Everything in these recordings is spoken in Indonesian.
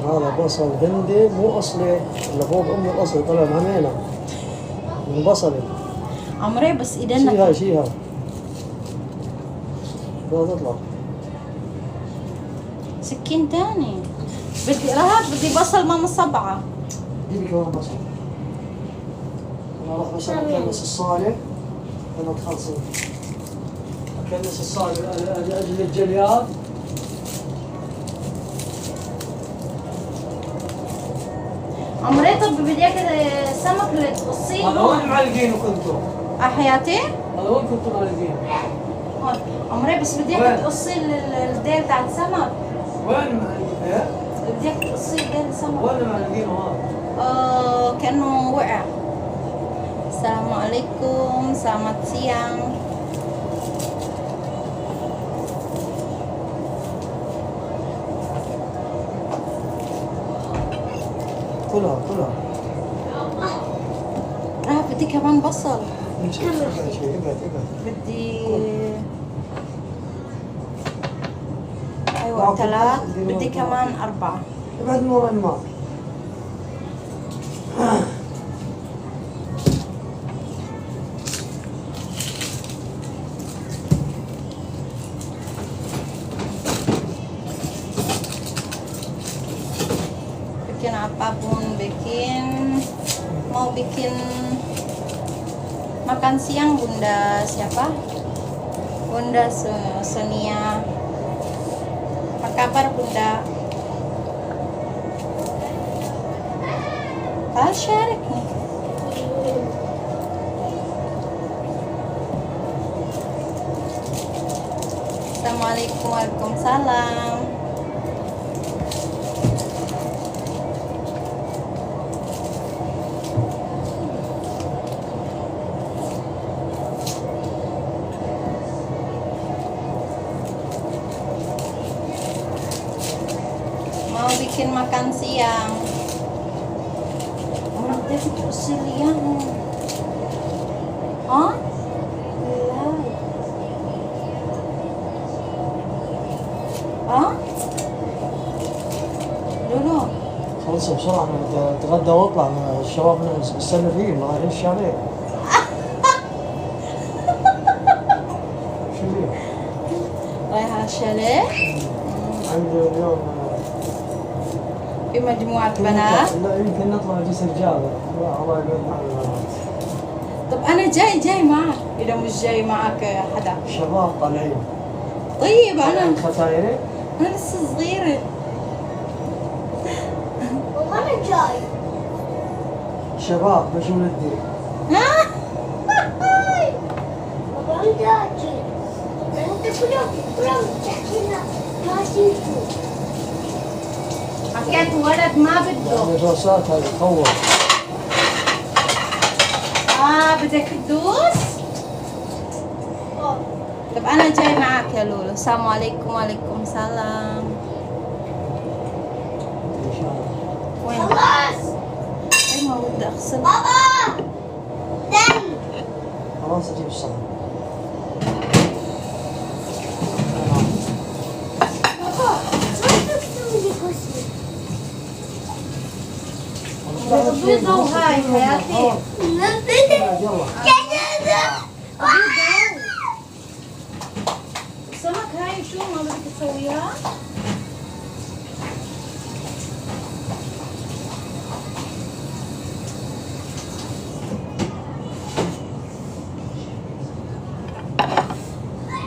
هذا بصل هندي مو أصلي، اللي فوق أم الأصل طلع همينة من بصلي. عمري بس ايدينا شيها شيها لا تطلع. سكين تاني. بدي رهب، بدي بصل ماما صبعة. جيبي كمان بصل. أنا أروح بس أكنس الصالح أنا تخلصين. أكنس الصالح لأجل الجليات. عمري طب بدي اكل سمك اللي تقصيه. هذا وين معلقينه كنتوا؟ حياتي؟ هذا وين كنتوا معلقينه؟ هون. عمري بس بدي اكل تقصي الديل تاع السمك. وين معلقينه؟ بدي اكل تقصي ديل السمك. وين معلقينه هذا؟ كأنه وقع. Assalamualaikum, selamat siang. كلها كلها. بدي كمان بصل. ابعد. بدي ايوه 3. بدي كمان 4. ابعد من ورا الماء. Bikin apapun, mau bikin makan siang Bunda siapa? Bunda Sonia. Apa kabar Bunda? تعال شاركني. Assalamualaikum, waalaikumsalam. Mau bikin makan siang. Orang dia itu silian. Hah? ها؟ لولو خلص بسرعة نتغدى واطلع الشباب نستنى فيه ما رايحين الشارع. شو فيه؟ رايحة الشاليه؟ عندي اليوم في مجموعة بنات. لا يمكن نطلع نجلس رجال. لا الله يقعد معنا البنات. طب أنا جاي معك إذا مش جاي معك حدا. شباب طالعين. طيب أنا ختايري؟ أنا لسه صغيرة. وأنا جاي. شباب مش ولدي. وأنا جاي. أنت كلهم تحكينا ما تيجوا. حكيت ولد ما بده. يعني دوسات هذه تخوف. بدك تدوس؟ طب أنا جاي معك يا لولو. السلام عليكم. وعليكم السلام. ان شاء الله. وين؟ خلاص. أيوة بدي أغسل. بابا. دم. خلاص اجيب الصحن. بابا. شو تسوي لي كوسي؟ بيضة وهاي حياتي. السمك هاي شو ما بدك تسويها؟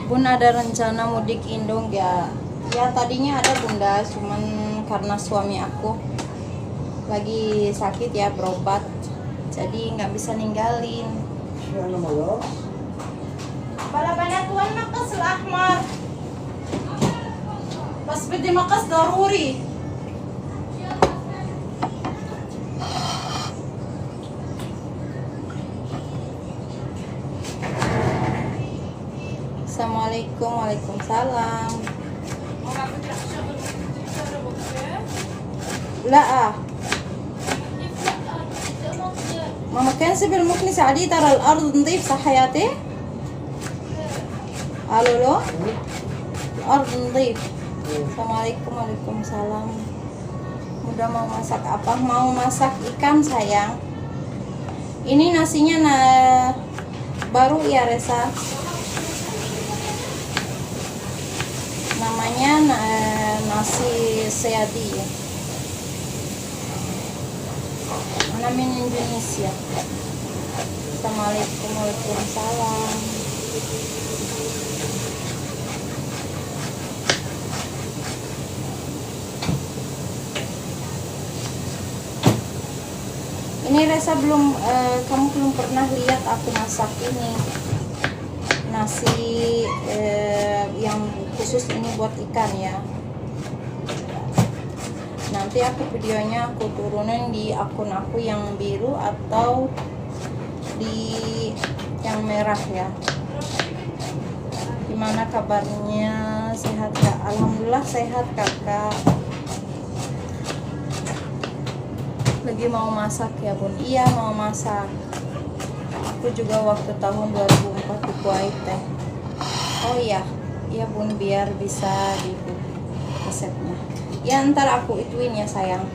Bun ada rencana mudik Indo nggak? Ya tadinya ada Bunda, cuman karena suami aku lagi sakit ya berobat, jadi nggak bisa ninggalin. Bala banatuan مقص الأحمر بس بدي مقص ضروري. Assalamualaikum. Waalaikumsalam. لا ماما كان سيب المكنسة عليه ترى الأرض نظيف صح حياتي؟ الو لو الأرض نظيف. السلام عليكم. وعليكم السلام. Udah mau masak apa? Mau masak ikan sayang. Ini nasinya baru ya Resa. Namanya nasi seadi ya. Namanya Indonesia. Assalamualaikum warahmatullahi. Ini Resa belum, kamu belum pernah lihat aku masak ini nasi yang khusus ini buat ikan ya. Nanti aku videonya aku turunin di akun aku yang biru atau di yang merah ya. Gimana kabarnya, sehat kak? Alhamdulillah sehat kakak. Lagi mau masak ya bun? Iya mau masak. Aku juga waktu tahun 2004 di Kuwait teh. Oh iya, iya bun, biar bisa di resepnya. Ya ntar aku ituin ya sayang.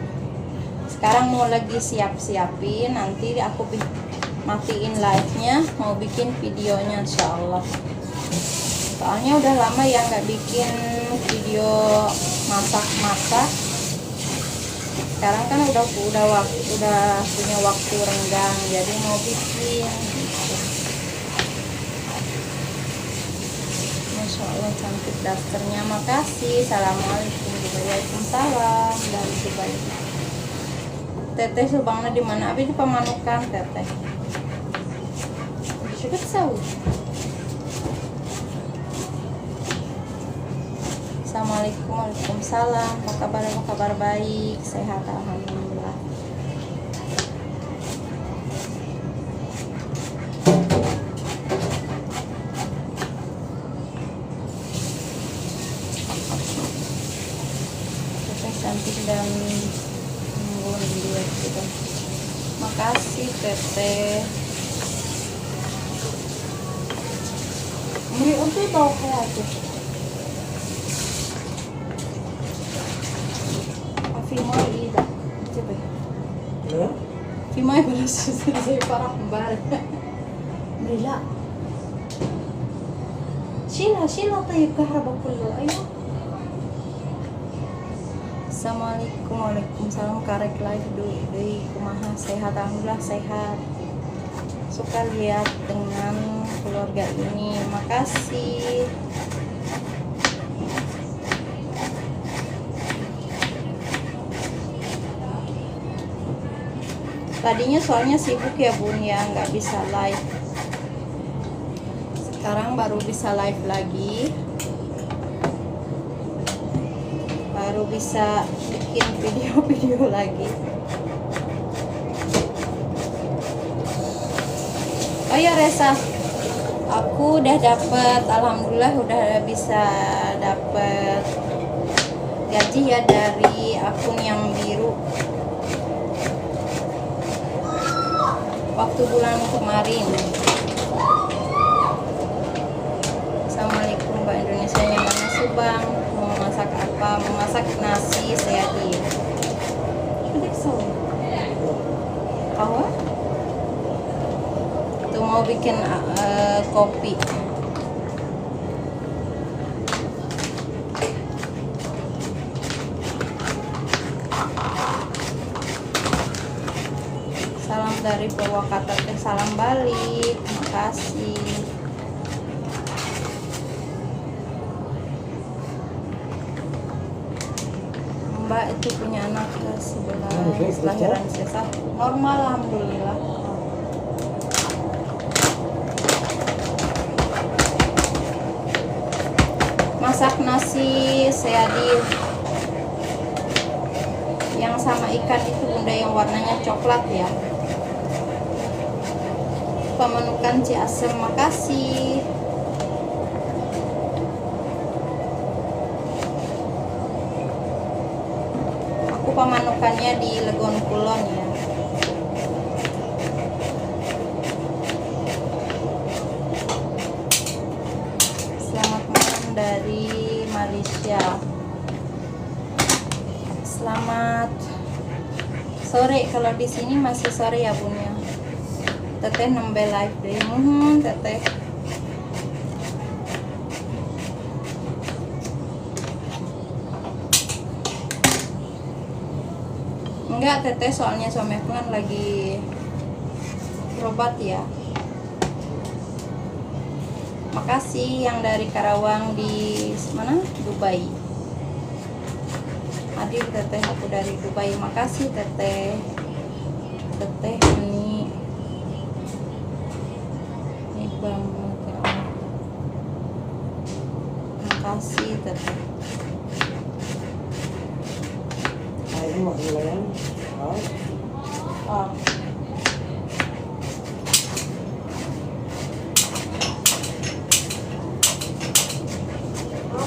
Sekarang mau lagi siap-siapin, nanti aku matiin live-nya, mau bikin videonya insyaallah. Soalnya udah lama ya nggak bikin video masak-masak. Sekarang kan udah punya waktu renggang, jadi mau bikin gitu. Masya Allah cantik dasternya, makasih. Assalamualaikum. Waalaikumsalam dari Dubai. Teteh subangna di mana? Abi di Pamanukan teteh. Syukur tahu. Assalamualaikum. Waalaikumsalam. Apa kabar? Apa kabar? Baik, sehat alhamdulillah. Teteh cantik dan unggun dia gitu. Makasih teteh. Beri untuk tahu kayak tuh. Fimai ida, coba. Ya? Fimai balas saya parah kembar. Bela. Shila tayyib kahraba kullu. Ayo. Assalamualaikum. Waalaikumsalam. Karek live deui kumaha, sehat alhamdulillah sehat. Suka lihat dengan keluarga ini. Makasih. Tadinya soalnya sibuk ya bun ya, nggak bisa live. Sekarang baru bisa live lagi, baru bisa bikin video-video lagi. Oh ya Resa, aku udah dapet, alhamdulillah udah bisa dapet gaji ya dari akun yang biru. Waktu bulan kemarin. Assalamualaikum Mbak Indonesia, yang mana sih Bang? Mau masak apa? Mau masak nasi seadi. Apa? Tuh mau bikin kopi. Salam dari Purwakarta, salam balik, makasih. Mbak itu punya anak ke 11 lahiran sesar, normal alhamdulillah. Masak nasi seadi yang sama ikan itu bunda, yang warnanya coklat ya. Pamanukan Ciasem, makasih. Aku pamanukannya di Legon Kulon ya. Selamat malam dari Malaysia. Selamat sore. Kalau di sini masih sore ya Bunda. Teteh nambah live deh. Teteh. Enggak teteh, soalnya suami aku kan lagi berobat ya. Makasih yang dari Karawang di mana? Dubai. Hadir teteh aku dari Dubai. Makasih teteh. Teteh ini banget ya Allah. Makasih teteh. Ini maksudnya Oh.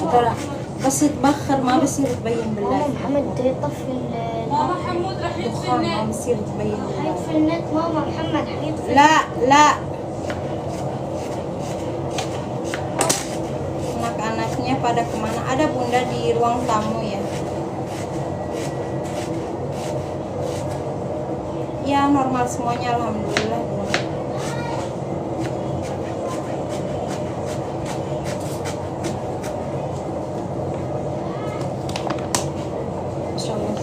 ترى بس يتبخر ما بصير تبين بالله. محمد بده يطفي ماما حمود رح يطفي دخان ما النت. بصير تبين بالله. حيطفي النت. ماما محمد حيطفي. لا لا. Anak-anaknya pada kemana? Ada Bunda di ruang tamu ya. Ya normal semuanya alhamdulillah Bunda. Masya Allah.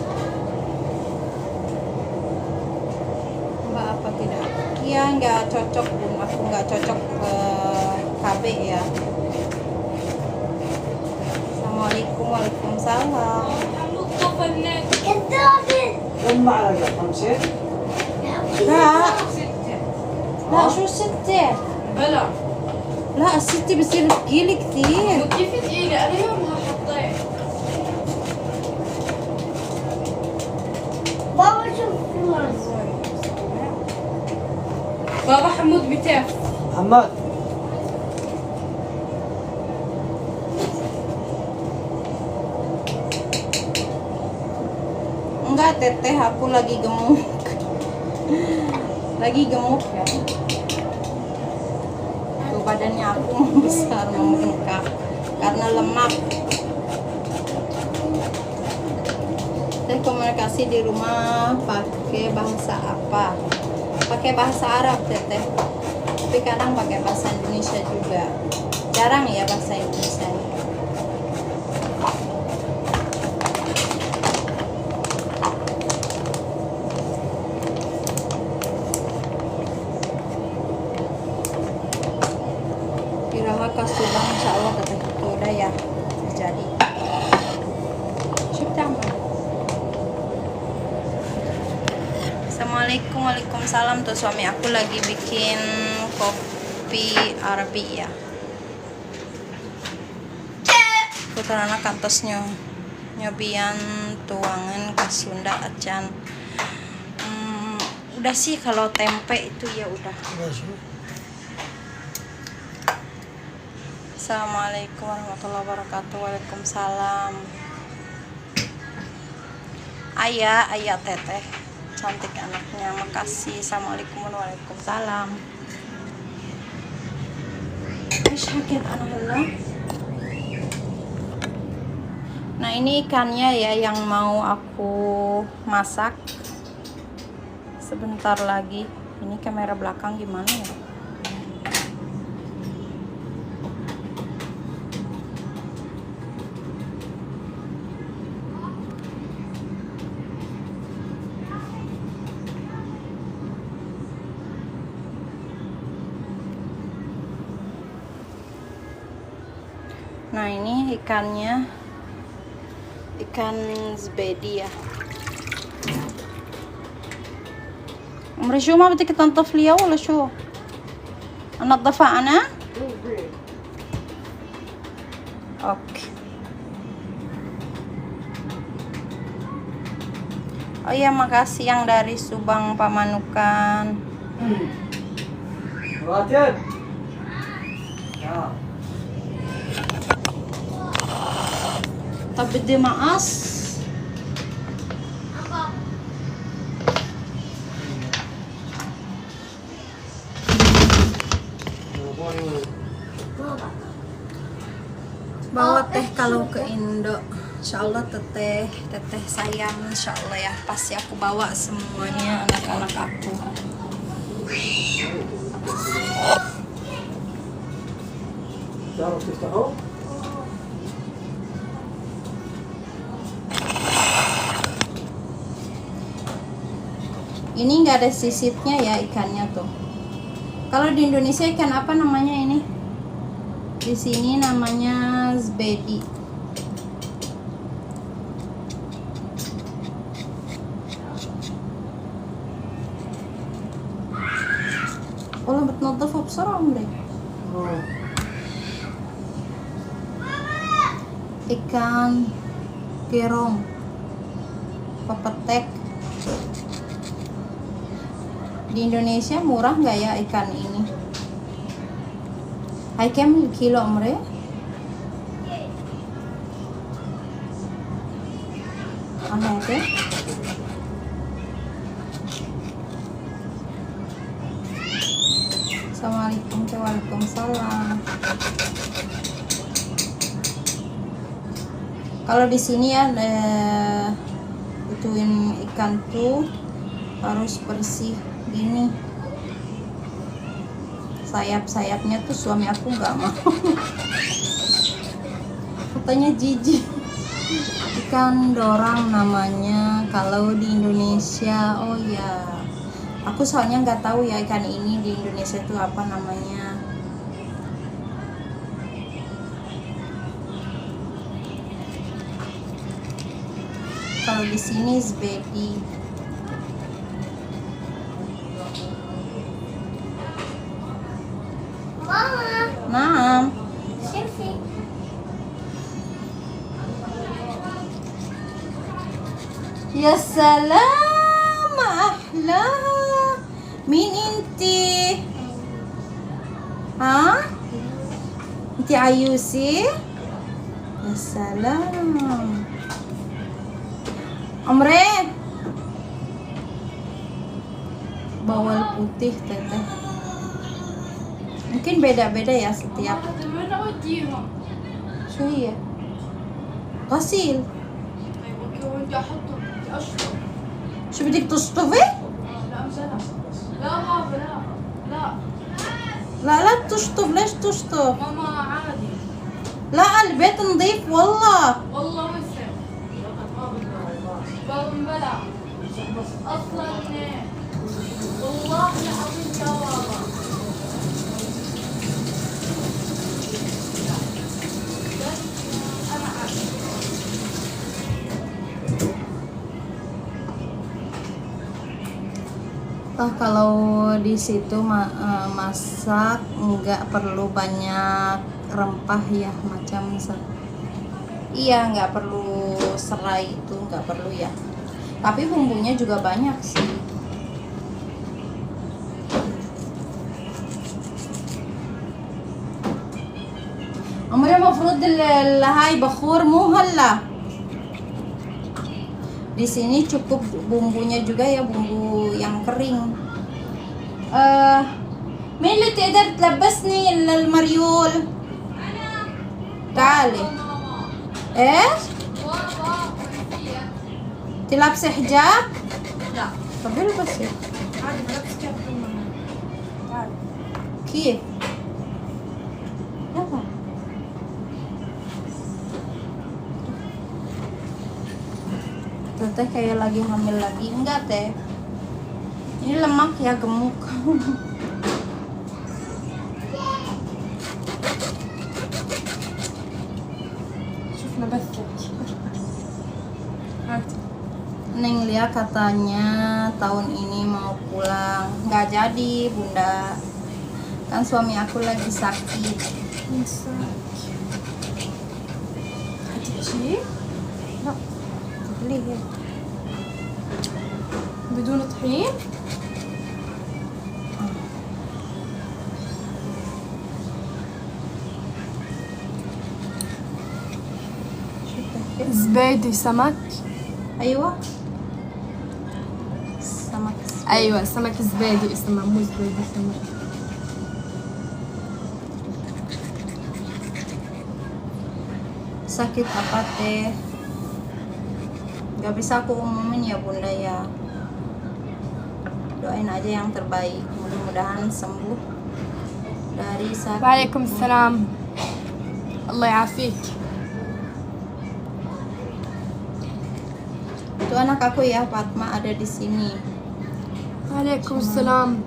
Mbak apa tidak? Iya nggak cocok Bun, aku nggak cocok ke KB ya. Assalamualaikum, waalaikumsalam. حمود طفى النت. كذاب. كم معلقة؟ 5؟ لا ستة. لا شو ستة؟ بلا. لا الستة بصير ثقيلة كثير. كيف ثقيلة؟ أنا يومها حطيت. بابا شوف فلوس. بابا حمود بتاف. محمد Enggak teteh, aku lagi gemuk. Lagi gemuk ya. Tuh badannya aku besar membengkak karena lemak. Teh komunikasi di rumah pakai bahasa apa? Pakai bahasa Arab teteh. Tapi kadang pakai bahasa Indonesia juga. Jarang ya bahasa Indonesia. Piraha Kasubang insya Allah teteh itu udah ya jadi. Assalamualaikum, waalaikumsalam. Tuh suami aku lagi bikin kopi Arabi ya. Putarana kantosnya nyobian tuangan ke Sunda acan. Udah sih kalau tempe itu ya udah. Assalamualaikum warahmatullahi wabarakatuh. Waalaikumsalam. Ayah teteh cantik anaknya, makasih. Assalamualaikum waalaikumsalam. Sakit anak. Nah ini ikannya ya yang mau aku masak sebentar lagi. Ini kamera belakang gimana ya? Nah ini ikannya, ikan zbedi ya. عمري شو ما بدك تنظف لي ولا شو؟ انظفها انا؟ اوكي. Oh iya makasih yang dari Subang Pamanukan. Ratian. Ya. طب بدي مقص. Bawa teh kalau ke Indo Insya Allah teteh sayang, insya Allah ya, pasti aku bawa semuanya anak-anak aku. تعرف تفتحه؟ Ini nggak ada sisitnya ya ikannya tuh. Kalau di Indonesia ikan apa namanya ini? Di sini namanya zbedi. والله بتنضفه بسرعة عمري. Ikan gerong, pepetek. Di Indonesia murah nggak ya ikan ini? Hai kem kilo umre? Ada deh. Assalamualaikum, waalaikumsalam. Kalau di sini ya ituin ikan tuh harus bersih gini. Sayap-sayapnya tuh suami aku nggak mau. Katanya jijik. Ikan dorang namanya kalau di Indonesia. Oh ya, aku soalnya nggak tahu ya ikan ini di Indonesia itu apa namanya. Kalau di sini zbedi. Mama, Nah, selfie. ya salam, ahla. Min inti? Hah? Inti Ayusi? Ya salam. Omre. Bawal putih teteh. Mungkin beda-beda ya setiap. هذا وين اوديهم؟ شو هي؟ غسيل. طيب اوكي وين بدي احطهم؟ بدي اشطف. شو بدك تشطفي؟ لا مزلة. لا بابا لا. لا لا تشطف، ليش تشطف؟ ماما عادي. لا البيت نظيف والله. والله وسخ. بابا مبلع. اصلا والله العظيم يا بابا. انا عارف. Toh kalau di situ masak nggak perlu banyak rempah ya, macam iya nggak perlu serai itu nggak perlu ya. Tapi bumbunya juga banyak sih. عمري المفروض هاي بخور مو هلا. Di sini cukup bumbunya juga ya, bumbu yang kering. مين اللي تقدر تلبسني المريول؟ تعالي. ايش؟ تلبسي حجاب؟ لا طب البسي. عادي بلبس كيف تعالي. كيف؟ يلا. Teteh kayak lagi hamil lagi. Enggak teh, ini lemak ya, gemuk. شفنا بثك. هاتي. Neng Lia katanya tahun ini mau pulang. Nggak jadi bunda, kan suami aku lagi sakit. هتحشيه؟ لا Lih, بدون طحين؟ زبادي سمك. ayo sama ايوه سمك زبادي اسمه مو زبادي سمك. sakit apa teh? Gak bisa aku umumin ya bunda ya. Doain aja yang terbaik, mudah-mudahan sembuh dari sakit. Waalaikumsalam. Allah يعافيك. Itu anak aku ya, Fatma ada di sini. Waalaikumsalam.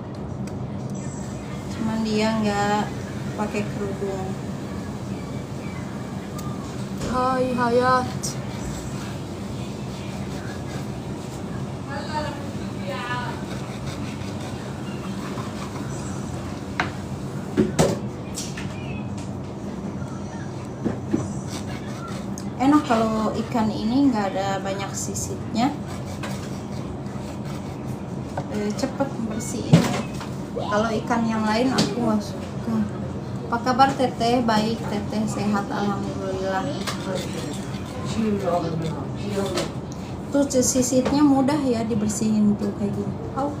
Cuman dia nggak pakai kerudung. هاي حياة. Enak kalau ikan ini nggak ada banyak sisitnya, cepet bersihin. Kalau ikan yang lain aku nggak suka. Apa kabar teteh? Baik teteh, sehat alhamdulillah. شيل العظم منها. Tuh sisitnya mudah ya dibersihin tuh kayak gini. Au.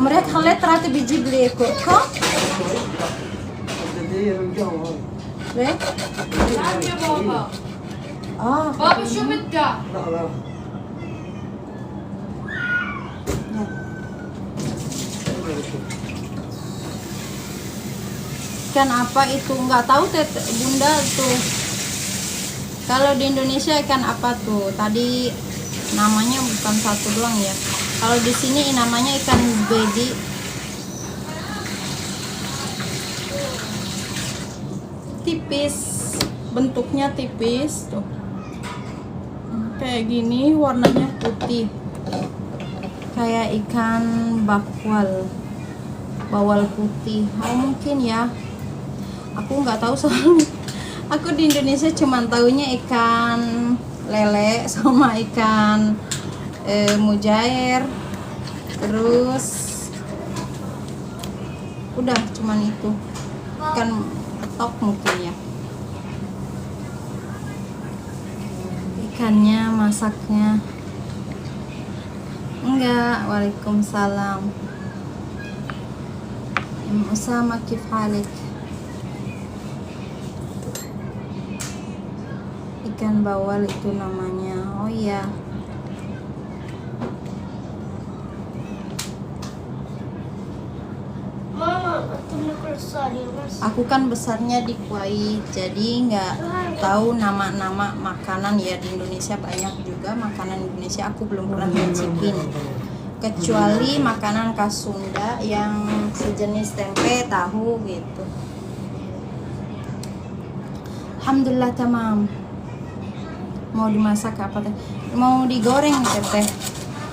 عمرك خليت راتب يجيب لي كوكا؟ الجدية من قهوة. ليه؟ نعم يا بابا. بابا شو بدك؟ لا لا. Ikan apa itu? Nggak tahu teteh bunda tuh. Kalau di Indonesia ikan apa tuh? Tadi namanya bukan satu doang ya. Kalau di sini namanya ikan bedi. Tipis, bentuknya tipis tuh. Kayak gini, warnanya putih. Kayak ikan bakwal, bawal putih. Oh mungkin ya. Aku nggak tahu soalnya. Aku di Indonesia cuma taunya ikan lele sama ikan mujair, terus udah cuman itu, ikan tok mungkin ya. Ikannya masaknya enggak. Waalaikumsalam. Usama kif halik? Ikan bawal itu namanya. Oh iya. Mama, aku nak keluar mas. Aku kan besarnya di Kuwait, jadi nggak tahu nama-nama makanan ya. Di Indonesia banyak juga makanan Indonesia aku belum pernah mencicipin, kecuali makanan khas Sunda yang sejenis tempe, tahu gitu. Alhamdulillah tamam. Mau dimasak apa teh? Mau digoreng teteh.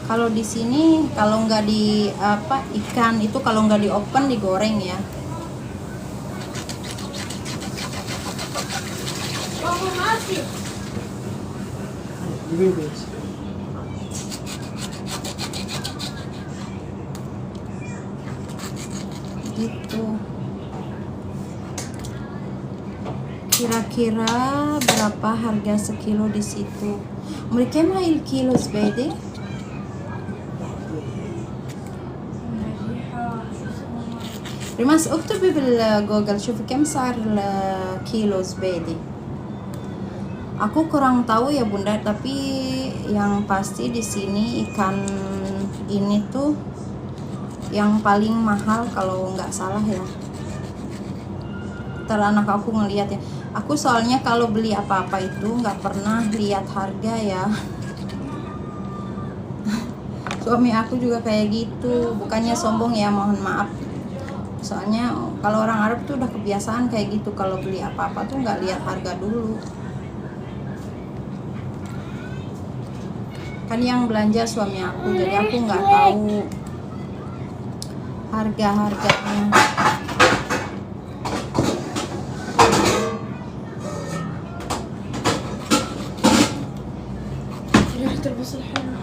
Kalau di sini kalau nggak di apa ikan itu kalau nggak di open digoreng ya. بابا ما في. يمين بس. Gitu. Kira-kira berapa harga sekilo di situ? Mereka mah kilo sebede? ريماس اكتبي بالجوجل شوفي كم سعر الكيلو زبادي. Aku kurang tahu ya bunda, tapi yang pasti di sini ikan ini tuh yang paling mahal kalau nggak salah ya. Ntar anak aku ngeliat ya. Aku soalnya kalau beli apa-apa itu nggak pernah lihat harga ya. Suami aku juga kayak gitu, bukannya sombong ya, mohon maaf. Soalnya kalau orang Arab tuh udah kebiasaan kayak gitu, kalau beli apa-apa tuh nggak lihat harga dulu. Kan yang belanja suami aku, jadi aku nggak tahu harga-harganya. ريحة البصل حلوة.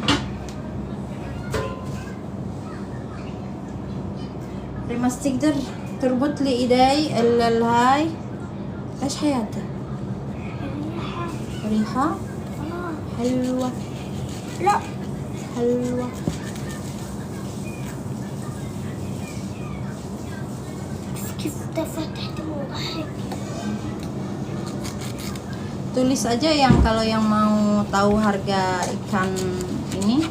ريماس تقدر تربط لي ايدي الهاي ايش حياتي ريحة حلوة. لا halwa. كيف فتحت وضحك. Tulis aja yang kalau yang mau tahu harga ikan ini,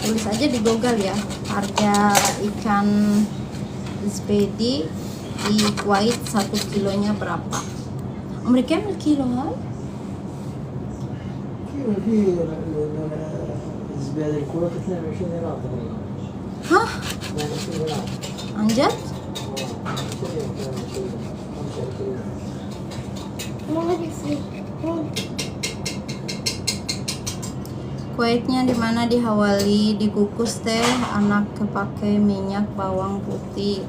tulis aja di Google ya, harga ikan spedi di Kuwait 1 kilonya berapa. Mereka kilo hal? في الزبادي الكويت 22 دينار تقريبا. Hah? 22 دينار. Anjat? ما هذا فيه. Kuwaitnya di mana? Di Hawali, dikukus teh, anak kepake minyak bawang putih.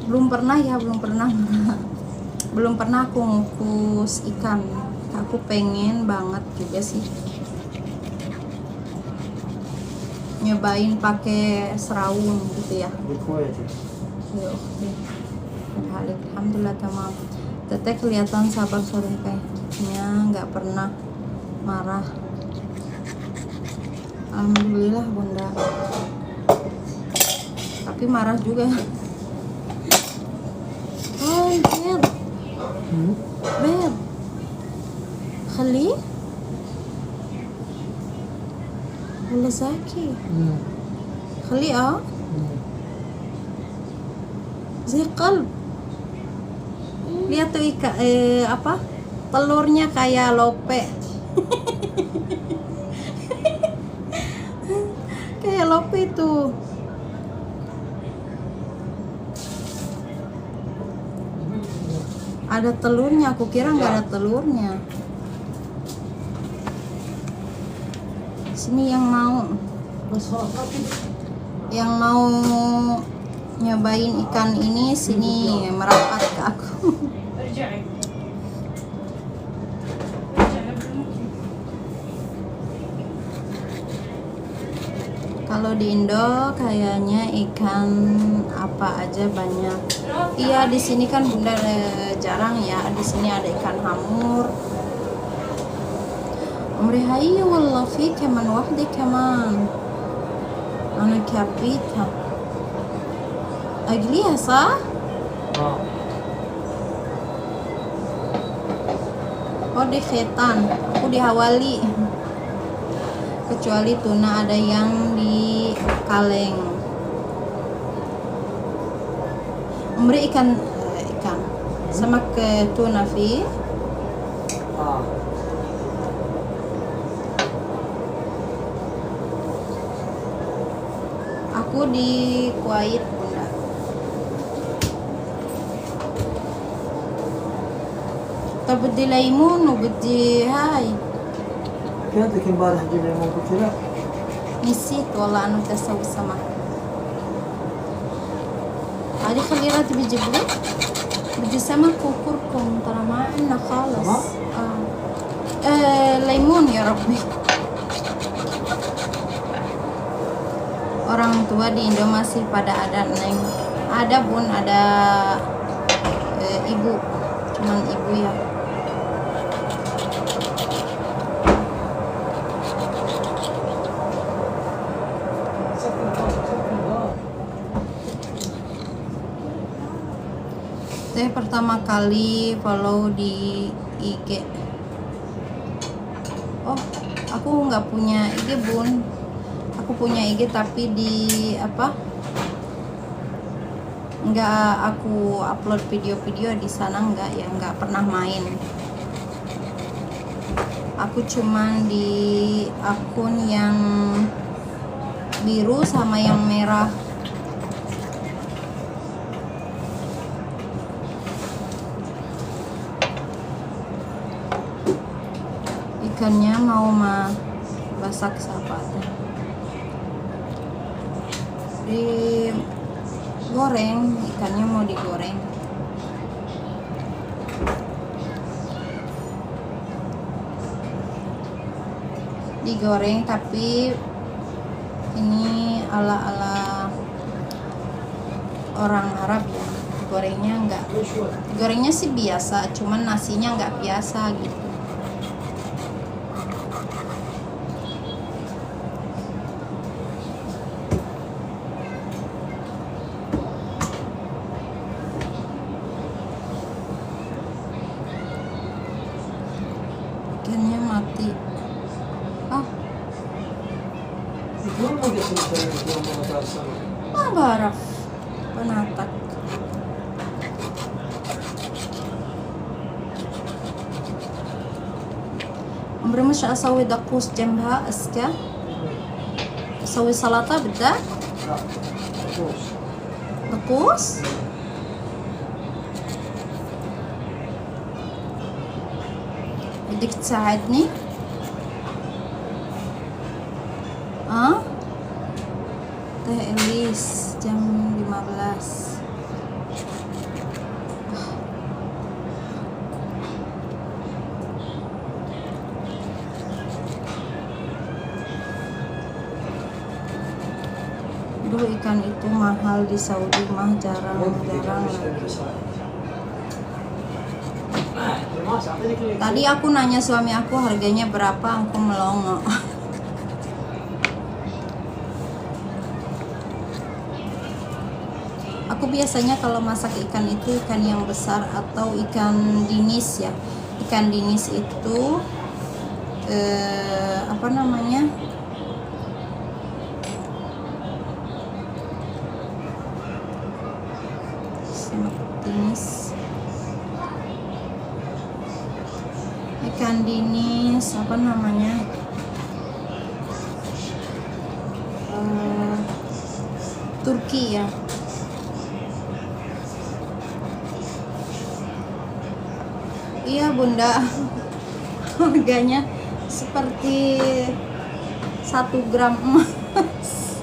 Belum pernah belum pernah aku ngukus ikan. Aku pengen banget juga sih nyobain pakai serawung gitu ya. بالكويتي. Ya, oke. Alhamdulillah tamam. Teteh kelihatan sabar sore kayaknya, nggak pernah marah. Alhamdulillah bunda. Tapi marah juga. Oh, beb, beb, خليه ولا زاكي خليه زي قلب. Lihat tuh apa telurnya kayak lope. Kayak lope itu. Ada telurnya, aku kira nggak ada telurnya. Sini yang mau nyobain ikan ini, sini merapat ke aku. ارجعي ارجعي قبل الممكن. Kalau di Indo kayaknya ikan apa aja banyak. Iya, di sini kan bunda jarang ya. Di sini ada ikan hamur. عمري هاي والله في كمان واحدة كمان أنا كبيتها أقليها صح؟ Oh di Khitan, aku di Hawali. Kecuali tuna ada yang di kaleng. Umri ikan sama ke tuna fi. Aku di Kuwait bunda. طب بدي ليمون وبدي هاي. كانتك امبارح تجيب ليمون قلت لا. نسيت والله أنا بدي أسوي سمك. هذه خلي راتب يجيب لي. بدي سمك وكركم ترى ما عندنا خالص. ليمون يا ربي. Orang tua di Indo masih pada ada neng. Ada bun, ada ibu. Cuman ibu ya. Saya pertama kali follow di IG. Oh, aku nggak punya IG bun. Aku punya IG tapi di apa? Nggak aku upload video-video di sana, nggak ya, nggak pernah main. Aku cuman di akun yang biru sama yang merah. Ikannya mau masak sahabatnya. Digoreng, ikannya mau digoreng. Digoreng tapi ini ala-ala orang Arab ya. Gorengnya sih biasa, cuman nasinya nggak biasa gitu. mati. Ah, Itu mau dia selesai yang mau terasa. ما بعرف بناتك. عمري مش أسوي دقوس جنبها أسكا. أسوي سلطة بدك لا terus. دقوس. بدك تساعدني؟ Teh Elis jam 15. Duh, ikan itu mahal di Saudi mah, jarang-jarang lagi. Tadi aku nanya suami aku harganya berapa, aku melongo. Aku biasanya kalau masak ikan itu ikan yang besar atau ikan dinis ya. Ikan dinis itu apa namanya? Ikan dinis apa namanya? Turki ya. Iya bunda, harganya seperti 1 gram emas.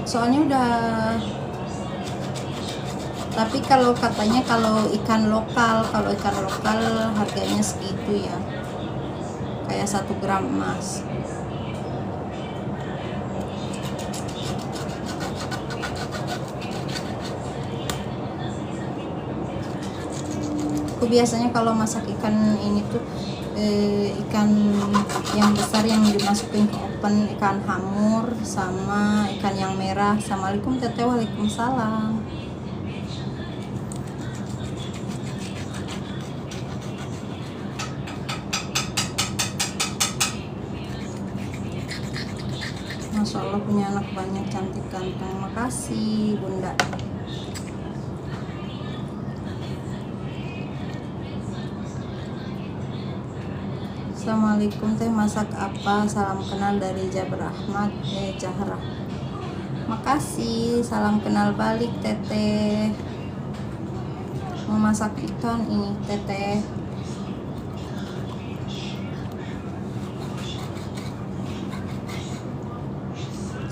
Soalnya udah, tapi kalau katanya kalau ikan lokal harganya segitu ya, kayak 1 gram emas. Aku biasanya kalau masak ikan ini tuh ikan yang besar yang dimasukin ke oven, ikan hamur sama ikan yang merah. Assalamualaikum teteh. Waalaikumsalam. Masya Allah punya anak banyak, cantik ganteng. Makasih bunda. Assalamualaikum teh, masak apa? Salam kenal dari Jabir Ahmad Jahrah. Makasih, salam kenal balik teteh. Mau masak ikan ini teteh.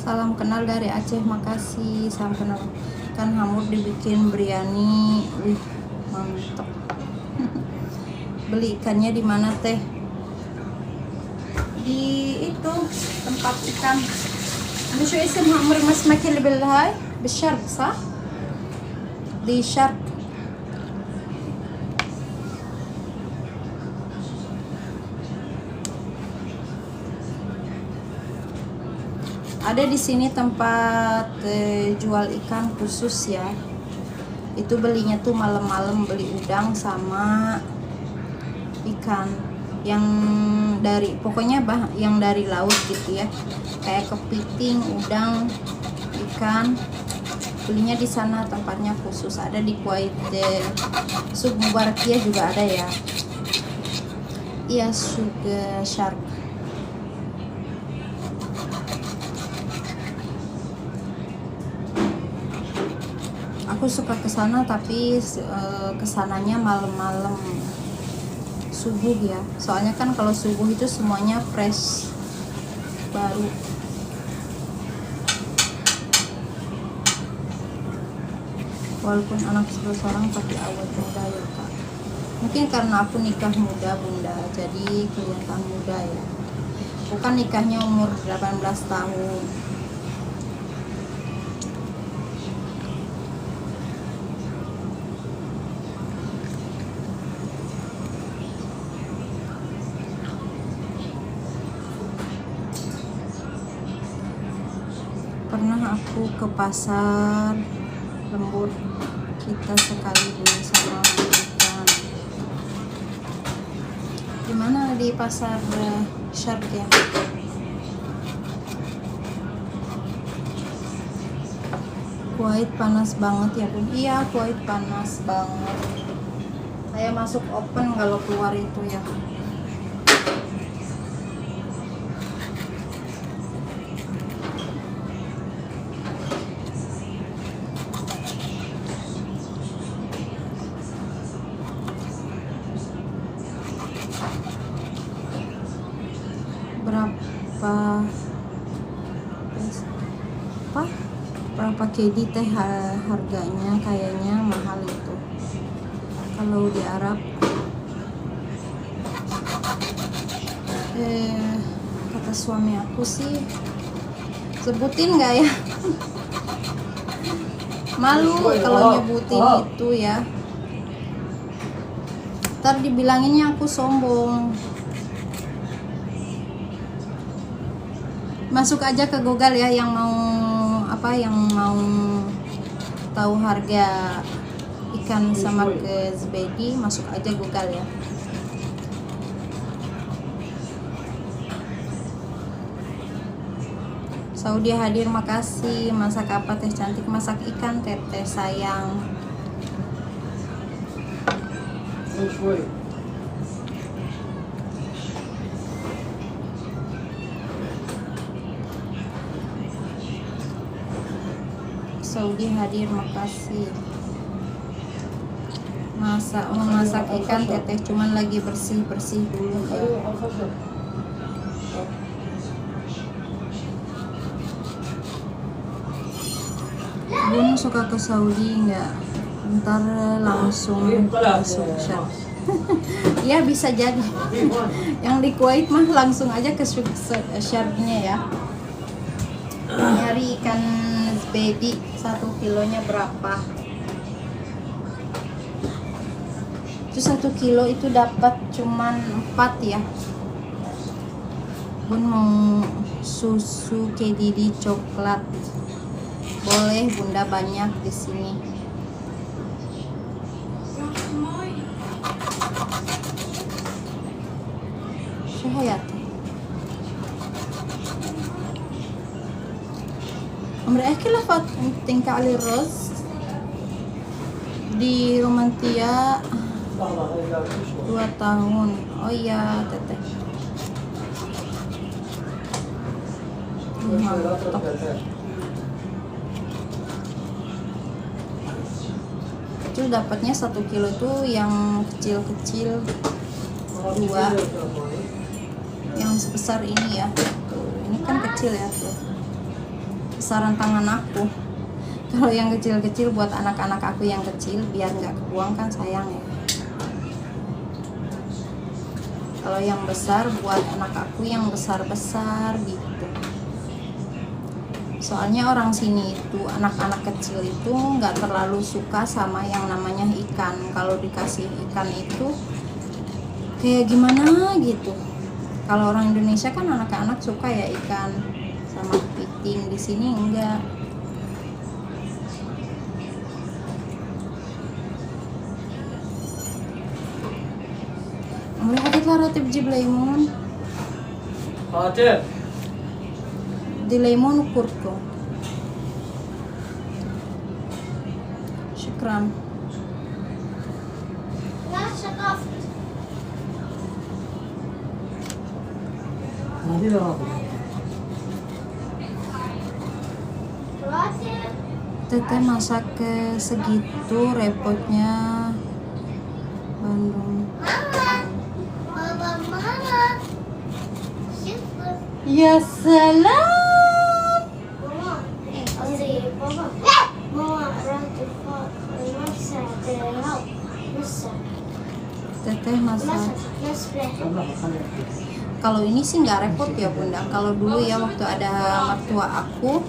Salam kenal dari Aceh, makasih. Salam kenal. Ikan hamur dibikin biryani. Mantap. Beli ikannya di mana teh? Di itu tempat ikan. Ada شو اسمها عمري ما اسمك اللي بالهاي بالشرق صح؟ di Shark. Ada di sini tempat jual ikan khusus ya. Itu belinya tuh malam-malam, beli udang sama ikan yang dari, pokoknya yang dari laut gitu ya, kayak kepiting, udang, ikan. Belinya di sana, tempatnya khusus. Ada di Kuwait, Sub Mubarakiyah juga ada ya. Iya, juga Shark. Aku suka kesana, tapi kesananya malam-malam, subuh ya. Soalnya kan kalau subuh itu semuanya fresh, baru. Walaupun anak seorang tapi awet muda ya kak. Mungkin karena aku nikah muda bunda, jadi kelihatan muda ya. Bukan nikahnya umur 18 tahun. Pernah aku ke pasar Lembur, kita sekali beli sama beli ikan. Gimana di pasar Shark ya? Kuwait panas banget ya Bun. Iya, Kuwait panas banget. Saya masuk open kalau keluar itu ya. Berapa KD teh harganya? Kayaknya mahal itu kalau di Arab. Kata suami aku sih, sebutin nggak ya? Malu kalau nyebutin itu ya, ntar dibilanginnya aku sombong. Masuk aja ke Google ya, yang mau tahu harga ikan sama ke zebedi, masuk aja Google ya. Saudi hadir, makasih. Masak apa teh cantik? Masak ikan teteh sayang. Saudi hadir, makasih. Masak ikan teteh, cuman lagi bersih dulu ya. Bun suka ke Saudi nggak? Ntar langsung masuk Shark. Ya bisa jadi. Yang di Kuwait mah langsung aja ke Sharknya ya. Nyari ikan zebedi 1 kilonya berapa? Itu 1 kilo itu dapat cuman 4 ya. Bun mau susu KDD coklat. Boleh Bunda, banyak di sini. Syahayat. Mereka khilafat tingkah Ali Rose di Romantia 2 tahun. Oh iya teteh. Mantap. Itu dapatnya 1 kilo tuh yang kecil-kecil 2, yang sebesar ini ya. Tuh, ini kan kecil ya tuh, besaran tangan aku. Kalau yang kecil-kecil buat anak-anak aku yang kecil, biar nggak kebuang kan sayang ya. Kalau yang besar buat anak aku yang besar-besar gitu. Soalnya orang sini itu, anak-anak kecil itu nggak terlalu suka sama yang namanya ikan. Kalau dikasih ikan itu kayak gimana gitu. Kalau orang Indonesia kan anak-anak suka ya ikan sama kepiting, di sini enggak. Melihat roti biji lemon. Fatih. Di lemon ukurku. Syukran. لا شقفت Nanti dah apa? راتب Teteh masak ke segitu repotnya. Bandung. ماما ماما شوف Ya salam. ماما قصدي بابا ماما راتب فوق نفسه تهرب نفسه Teteh masak. نفسه Kalau ini sih nggak repot ya Bunda. Kalau dulu ya waktu ada mertua aku,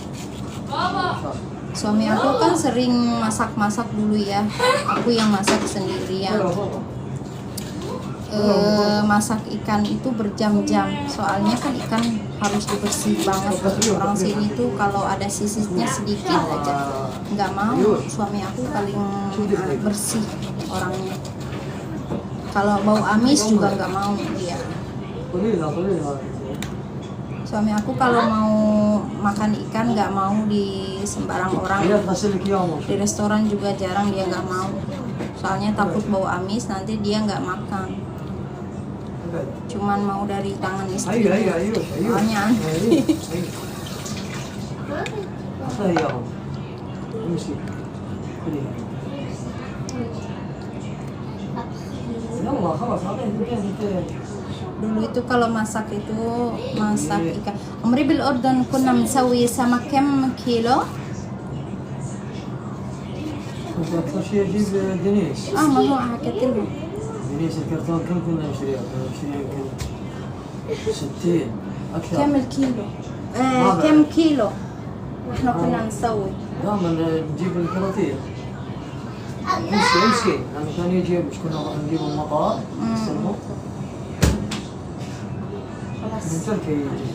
suami aku kan sering masak-masak dulu ya. Aku yang masak sendirian. Masak ikan itu berjam-jam. Soalnya kan ikan harus dibersih banget. Orang sini tuh kalau ada sisitnya sedikit aja nggak mau. Suami aku paling bersih orangnya. Kalau bau amis juga nggak mau dia. قليلة. Suami aku kalau mau makan ikan nggak mau di sembarang orang. هي تغسل لك إياهم. Di restoran juga jarang, dia nggak mau. Soalnya takut bau amis, nanti dia nggak makan. Cuman mau dari tangan istri. أيوه. Soalnya أعطيها إياهم. امشي. خذيها. يلا خلاص أعطيها ثنتين. dulu itu kalau masak ikan. Umri bil Urdun kunna نسوي سمك كم كيلو؟ كنت أكثر شيء أجيب دنيس. ما هو حكيت لهم. دنيس الكرتون كم كنا نشتريها؟ كنا نشتريها يمكن 60 أكثر. كم الكيلو؟ كم كيلو؟ احنا كنا نسوي. دائما نجيب الكراتين. امسكي لما كان يجي مش كنا نروح نجيب المطار نستلمه. من تركيا يجي.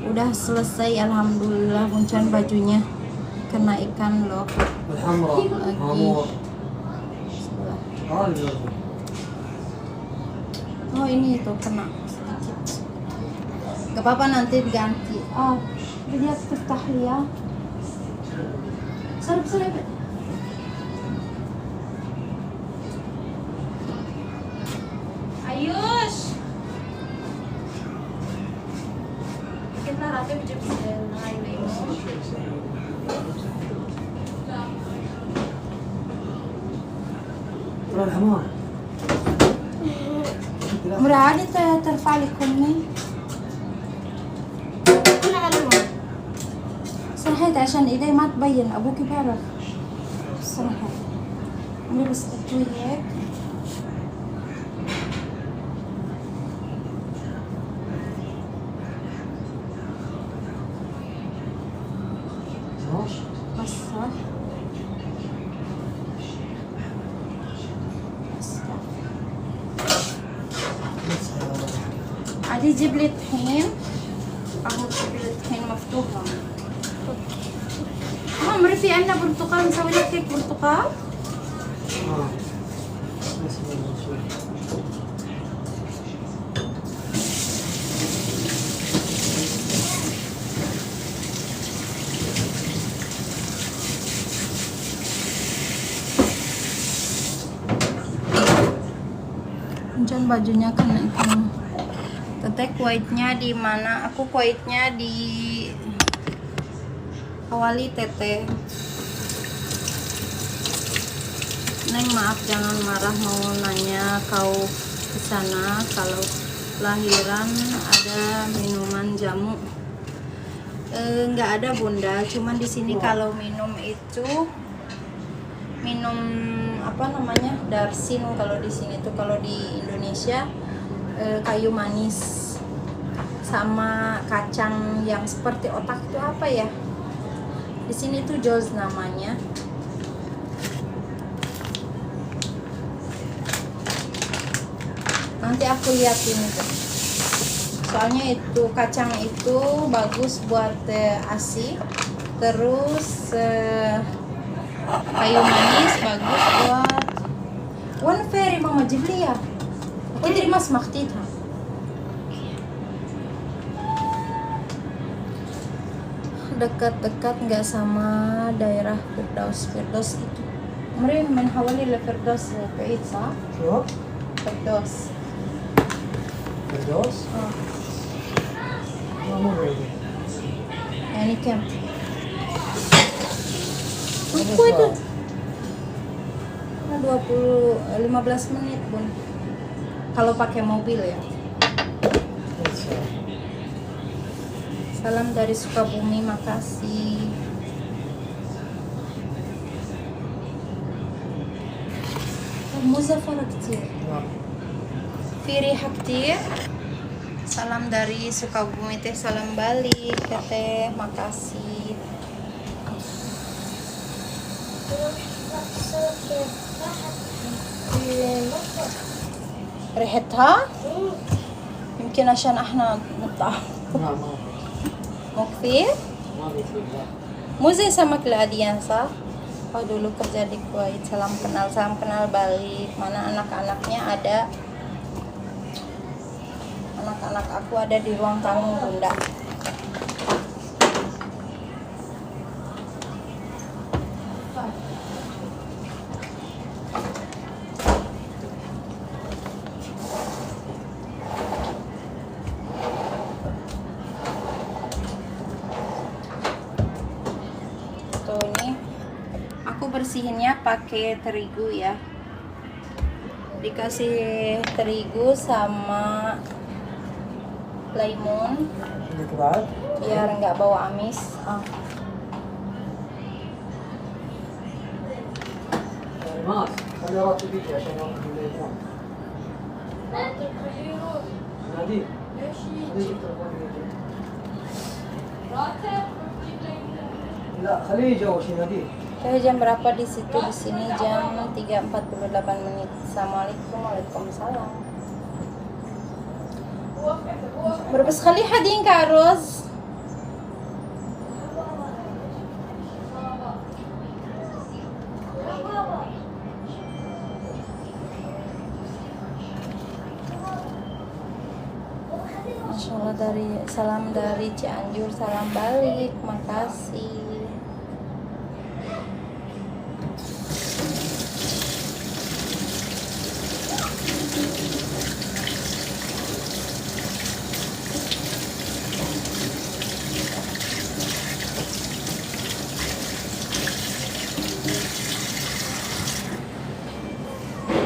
Udah selesai, alhamdulillah. Buncan bajunya kena ikan loh. الحمراء مامور. Oh ini tuh kena sedikit. Gak apa-apa, nanti diganti. Dia تفتح لي ya. Serap. Ayush! Kita rapi bijak senai ترى الحمار. مرة عادي ترفع لي كمي. سرحت عشان ايدي ما تبين، ابوكي بيعرف. سرحت عمري بس اتوي هيك. بس صح. عادي جيب لي طحين. اهو جيب لي طحين مفتوحة. عمري في عنا برتقال، نسوي لك كيك برتقال. Hujan bajunya kena ikan. Teteh Kuwaitnya di mana? Aku Kuwaitnya di Awali teteh. Neng maaf jangan marah, mau nanya kau ke sana kalau lahiran ada minuman jamu. Nggak ada bunda, cuman di sini kalau minum itu minum apa namanya darsin. Kalau di sini tuh, kalau di Indonesia kayu manis sama kacang yang seperti otak itu apa ya? Di sini tuh joz namanya. Nanti aku liatin itu. Soalnya itu kacang itu bagus buat ASI. Terus kayu manis bagus buat وانا فاري ماما جيب لي اياه تدري ما سمختيتها dekat-dekat nggak sama daerah Firdaus itu. Mereka من حوالي لفردوس بعيد صح؟ شو؟ فردوس. فردوس؟ لا مو بعيد. يعني كم؟ Waduh. 15 menit bun. Kalau pakai mobil ya. Salam dari Sukabumi, makasih. مزفرة كتير. في ريحة كتير. Salam dari Sukabumi teh, salam balik ya teh, makasih. ريحتها يمكن عشان احنا نطعم لا ما مو كثير. ما بيفيد لا. Mou زي سمك العاديان صح؟ Oh dulu kerja di Kuwait. Salam kenal balik. Mana anak-anaknya ada Anak-anak aku ada di ruang tamu bunda. Tuh ini aku bersihinnya pakai terigu ya. Dikasih terigu sama lemon عندك بعد؟ biar nggak bau amis. ماس خلي راتب بيجي عشان يروح التليفون. راتب خليه يروح. ناديه ليش خليه يجي؟ يجيب تليفون يجي. راتب وتجيب لي لا خليه يجي أول شيء ناديه. Oke, jam berapa di situ? Di sini jam 3.48 menit. Assalamualaikum, waalaikumsalam. بس خليه حدين كالرز. Masya Allah, salam dari Cianjur, salam balik, makasih.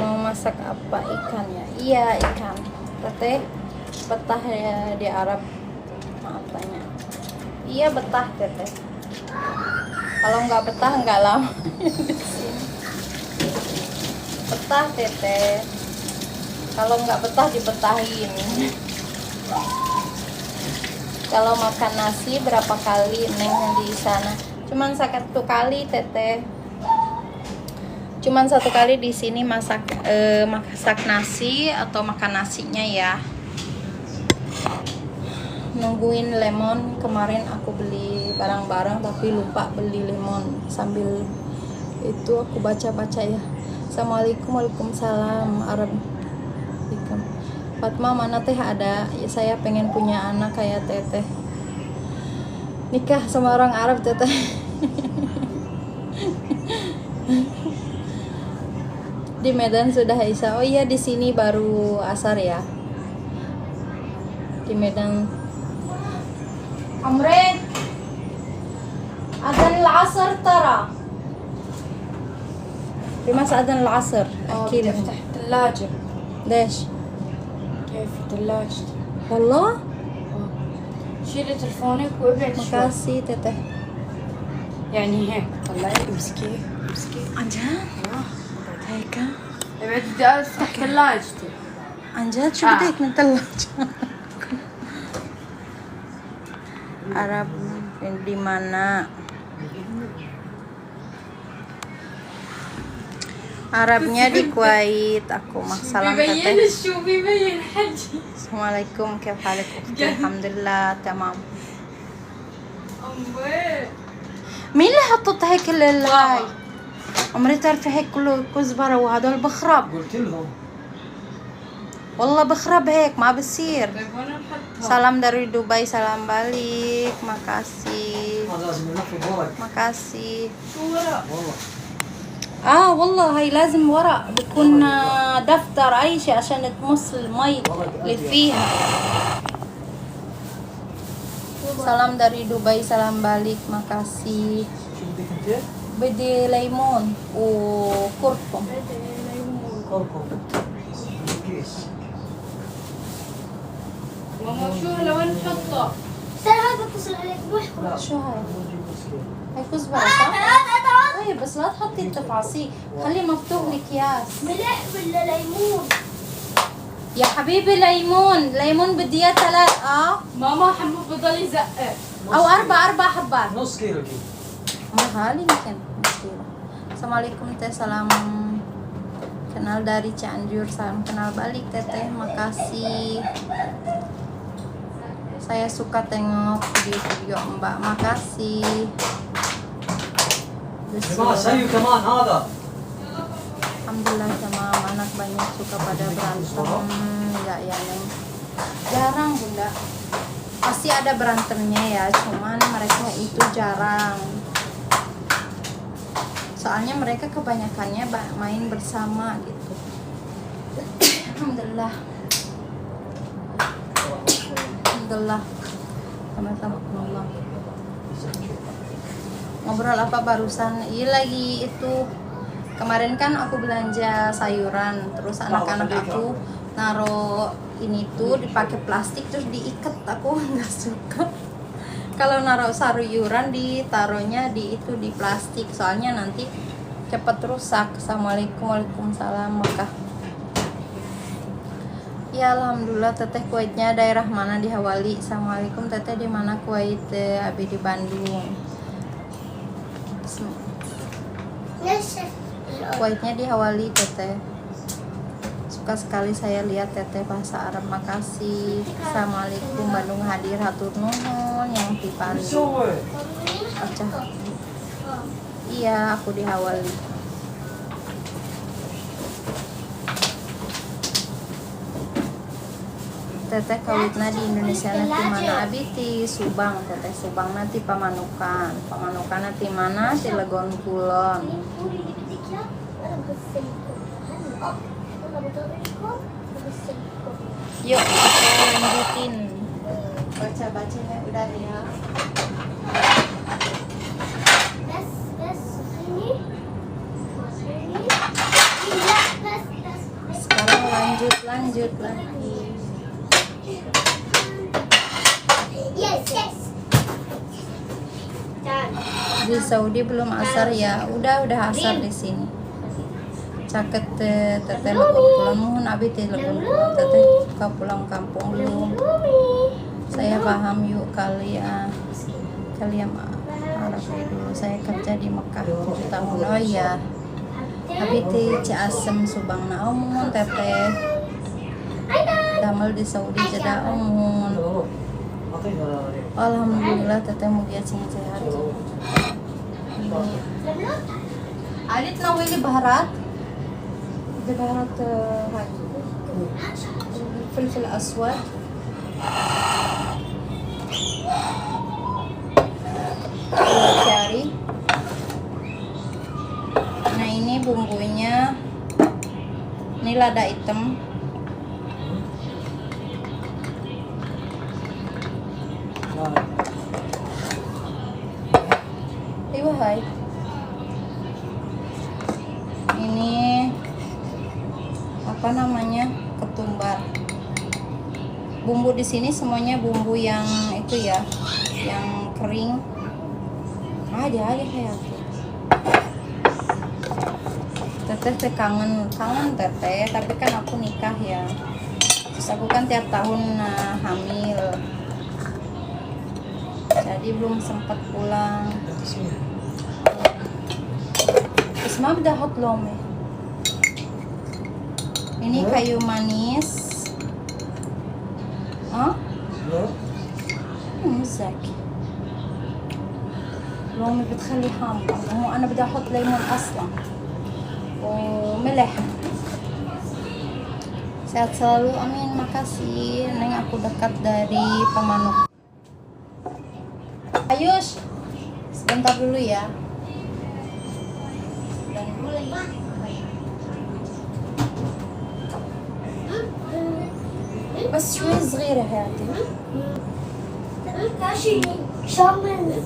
Mau masak apa ikannya? Iya, ikan. Teteh betah ya di Arab. Maaf tanya. Iya betah teteh. Kalau nggak betah nggak lama di sini. Betah teteh. Kalau nggak betah dibetahin. Kalau makan nasi berapa kali neng di sana? Cuman satu kali teteh. Cuman satu kali di sini masak nasi atau makan nasinya ya. Nungguin lemon. Kemarin aku beli barang-barang tapi lupa beli lemon. Sambil itu aku baca-baca ya. Assalamualaikum, waalaikumsalam. Arab. Fatma, mana teh ada? Ya, saya pengen punya anak kayak teteh. Nikah sama orang Arab teteh. Di Medan sudah Aisyah. Oh iya, di sini baru asar ya. Di Medan. Amrin, أذان العصر ترى. بمس أذان العصر احكي لي. افتح الثلاجة. ليش؟ كيف ثلاجتي؟ والله شيلي تلفونك وابعد شوي. مكاسي تته. يعني هيك طلعي امسكي امسكي. عن جد؟ هيك؟ ابعد بدي افتح ثلاجتي. عن جد شو بدك من ثلاجة؟ Arab di mana? Arabnya di Kuwait. Aku mah salam teteh. شو بيبين حجي. Assalamualaikum, كيف حالك أختي؟ الحمد لله تمام. أمي. مين اللي حطت هيك الهاي؟ عمري تعرفي هيك كله كزبرة وهدول بخرب. قلت لهم والله بخرب هيك ما بصير. طيب وانا بحطها. Salam dari Dubai, salam balik. Makasih. هذا لازم ننفذ ورق Makasih. شو ورق؟ والله. والله هاي لازم ورق بكون دفتر أي شيء عشان تمص المي اللي فيها. Salam dari Dubai, salam balik. Makasih. شو بدك انت؟ بدي ليمون وكركم. كركم كيس. ماما شو لو نحطه؟ استنى هذا اتصل عليك بوحكم. لا شو هاي؟ نجيب مسكين. هاي كزبرة صح؟ طيب بس لا تحطي التفاصيل، خلي مفتوح الأكياس. ملح ولا ليمون؟ يا حبيبي ليمون بدي اياه 3 ماما حمو بضل يزقق. او 4 حبات. نص كيلو جيب. ما غالي يمكن مشكلة. Assalamualaikum teh, salam kenal dari Cianjur, salam kenal balik teteh, makasih. Saya suka tengok video-video Mbak, makasih. جماعة سيو كمان هذا. Alhamdulillah tamam, anak banyak suka pada berantem. Ya ya Neng. Jarang bunda. Pasti ada berantemnya ya, cuman mereka itu jarang. Soalnya mereka kebanyakannya main bersama gitu. Alhamdulillah. Alhamdulillah. Sama-sama Allah. Ngobrol apa barusan? Iya lagi itu. Kemarin kan aku belanja sayuran, terus anak-anak aku naruh ini tuh dipakai plastik terus diikat. Aku nggak suka. Kalau naruh sayuran ditaruhnya di plastik, soalnya nanti cepat rusak. Assalamualaikum, waalaikumsalam. Maka ya alhamdulillah. Teteh Kuwaitnya daerah mana di Hawali? Assalamualaikum teteh, di mana Kuwait? Abi di Bandung. Kuwaitnya di Hawali teteh. Suka sekali saya lihat teteh bahasa Arab. Makasih. Assalamualaikum. Bandung hadir, hatur nuhun yang di Bandung. Acah. Iya, aku di Hawali. Teteh kawitna di Indonesia nanti mana? Abi ti Subang, teteh Subang nanti Pamanukan. Pamanukan nanti mana? Di Legon Kulon. Yuk kita lanjutin baca-bacanya udah ya. Sekarang lanjut lagi. Di Saudi belum asar ya? Udah asar di sini. Caket teteh legon pulang, mohon abi teh legon pulang, teteh suka pulang kampung belum? Saya paham yuk kali ya Arab dulu. Saya kerja di Mekah 7 tahun. Oh iya. Abi teh Ciasem Subang na mohon teteh. Damel di Saudi Jeddah mohon. Alhamdulillah teteh mugia sing sehat. Alit nawili baharat. بهارات هاي فلفل أسود kari. Nah ini bumbunya, ini lada hitam. Hai. Ini apa namanya, ketumbar. Bumbu di sini semuanya bumbu yang itu ya, yang kering. Ada kayak aku. Teteh kangen teteh, tapi kan aku nikah ya. Terus aku kan tiap tahun hamil, jadi belum sempat pulang. Isma beda hot lome. Ini kayu manis. زاكي لومي بتخلي حامضة، هو أنا بدي أحط ليمون أصلا وملح. Sehat selalu, amin. Makasih Neng, aku dekat dari Pemanuk. Ayush, sebentar dulu ya. Dan mulai. بس شوي صغيرة حياتي. ماشي شامل.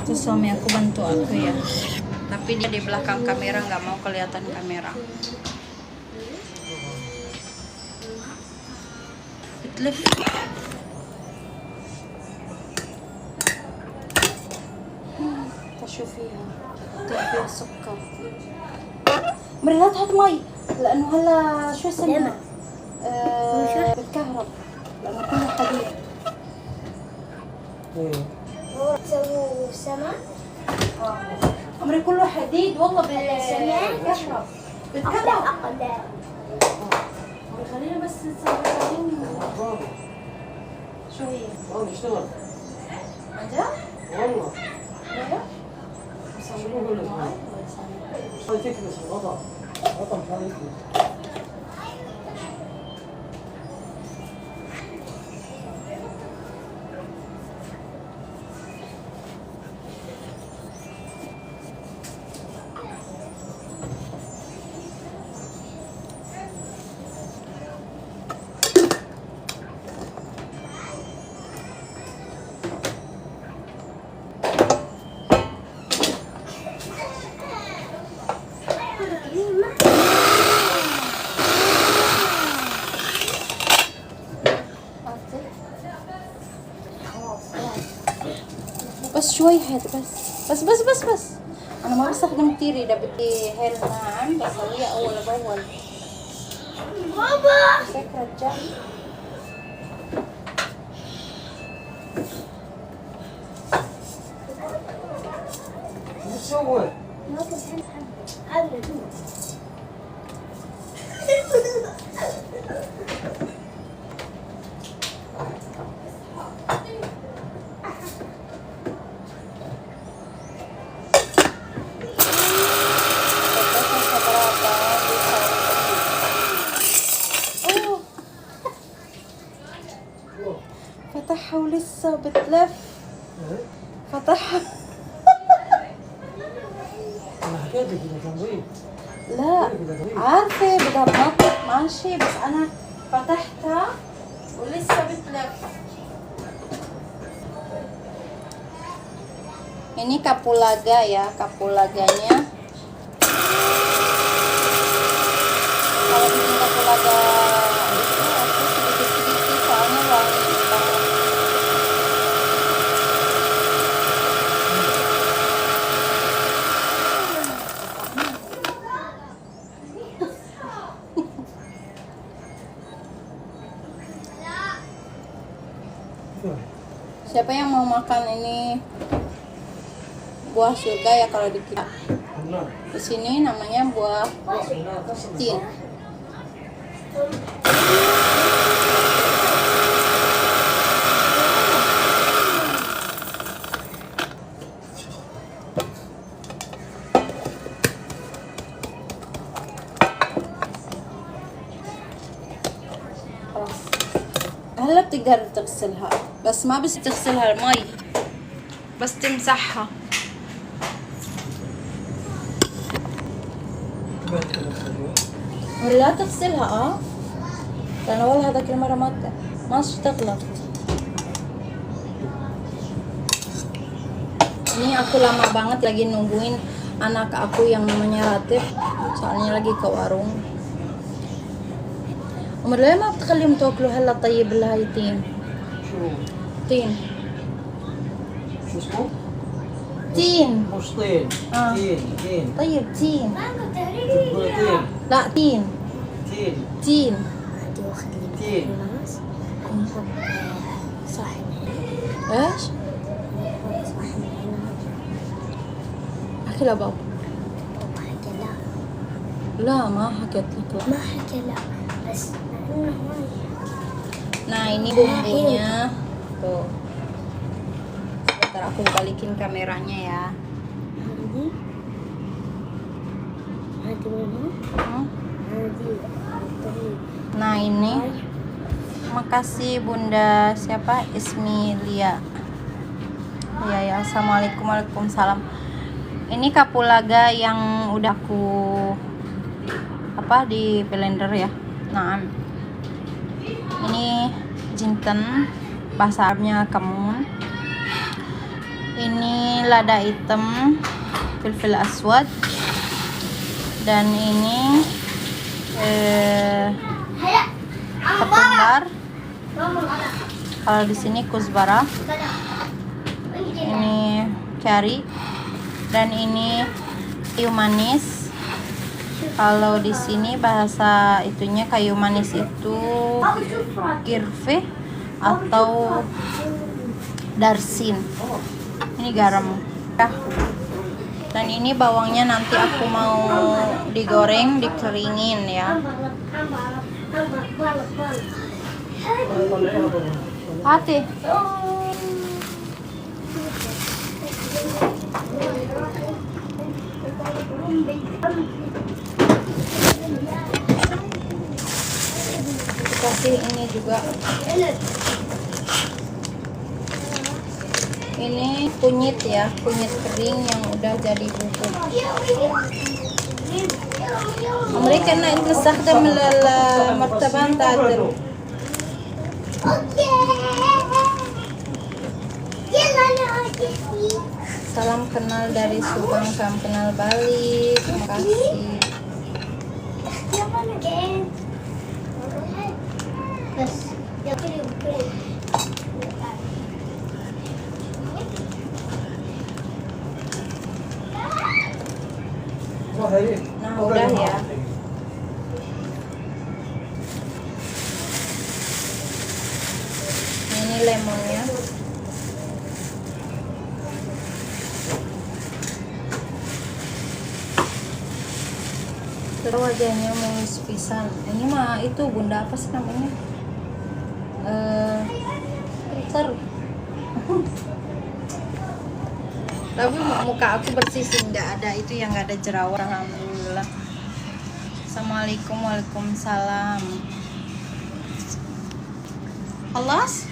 Itu suami aku bantu aku ya, tapi dia di belakang kamera, nggak mau kelihatan kamera. Itlif. تشوفيها فيها سكر. مرة لا تحط مي لأنه هلا شو اسمها؟ بتكهرب لأنه كله حديد. تسووا سمك؟ أمري كله حديد والله بتكهرب. بتكهرب. خلينا بس نسوي شو هي؟ نشتغل عن جد؟ والله. ايوه؟ شو بقول لك؟ sana. هاي تكنس الغطا غطا مكان يكنس. بس شوي هاد بس انا ما بستخدم كتير اذا بدي هيل ناعم بسويه اول باول. بابا مسك رجال شو تسوي؟ ما كنت أبدا. فتحها ولسه بتلف. إيه؟ فتحها. انا حكيت لك اذا تنظيف. لا عارفة بدها تنطط ماشي بس أنا فتحتها ولسه بتلف. Ini kapulaga ya, kapulaganya. Kalau bikin kapulaga itu aku sedikit-sedikit soalnya wangi banget. Siapa yang mau makan ini buah surga ya kalau di kita? النار. Di sini namanya buah النار تصل. tin. خلاص هلا بتقدر تغسلها بس ما بس تغسلها المي بس تمسحها. لا تغسلها لأن أول هذاك المرة ما تغلط. Ini aku lama banget lagi nungguin anak aku yang namanya Ratif, soalnya lagi ke warung. عمر ليه ما بتخليهم تاكلوا هلا طيب هاي تين شو؟ تين شو اسمه؟ تين مش طين. آه. تين. طيب تين تقول تين. لا تين تين. تين عادي واخد لي تين. ناس نحط صاحب ايش؟ نحط صاحب العنب. احكي لبابا. بابا حكى لا لا ما حكيت لك لا. ما حكى لا بس إنه هاي Nah ini bumbunya tuh. Sebentar aku balikin kameranya ya. هذه هذه منهم Hmm. هذه الطريق. Nah ini makasih Bunda siapa Ismi Lia. Iya ya, assalamualaikum waalaikumsalam. Ini kapulaga yang udah aku di blender ya. Nah ini jinten, bahasa Arabnya kamun. Ini lada hitam, filfil aswad, dan ini ketumbar. Kalau di sini kusbara, ini kari, dan ini kayu manis. Kalau di sini bahasa itunya kayu manis itu kirfe atau darsin. Ini garam. Dan ini bawangnya nanti aku mau digoreng, dikeringin ya. Hati. kasih ini juga. Ini kunyit ya, kunyit kering yang udah jadi bubuk. Mereka naik تستخدم المرتبان تعدل. اوكي يلا نعطي Salam kenal dari Subang, salam kenal Bali. Terima kasih. يلا نجين بس يلا Nah, udah ya. Ini lemonnya. Terus wajahnya mulus pisan. Ini mah itu bunda apa sih namanya? Filter. Tapi muka aku bersih sih, nggak ada itu yang nggak ada jerawat. Alhamdulillah. Assalamualaikum, waalaikumsalam. خلاص؟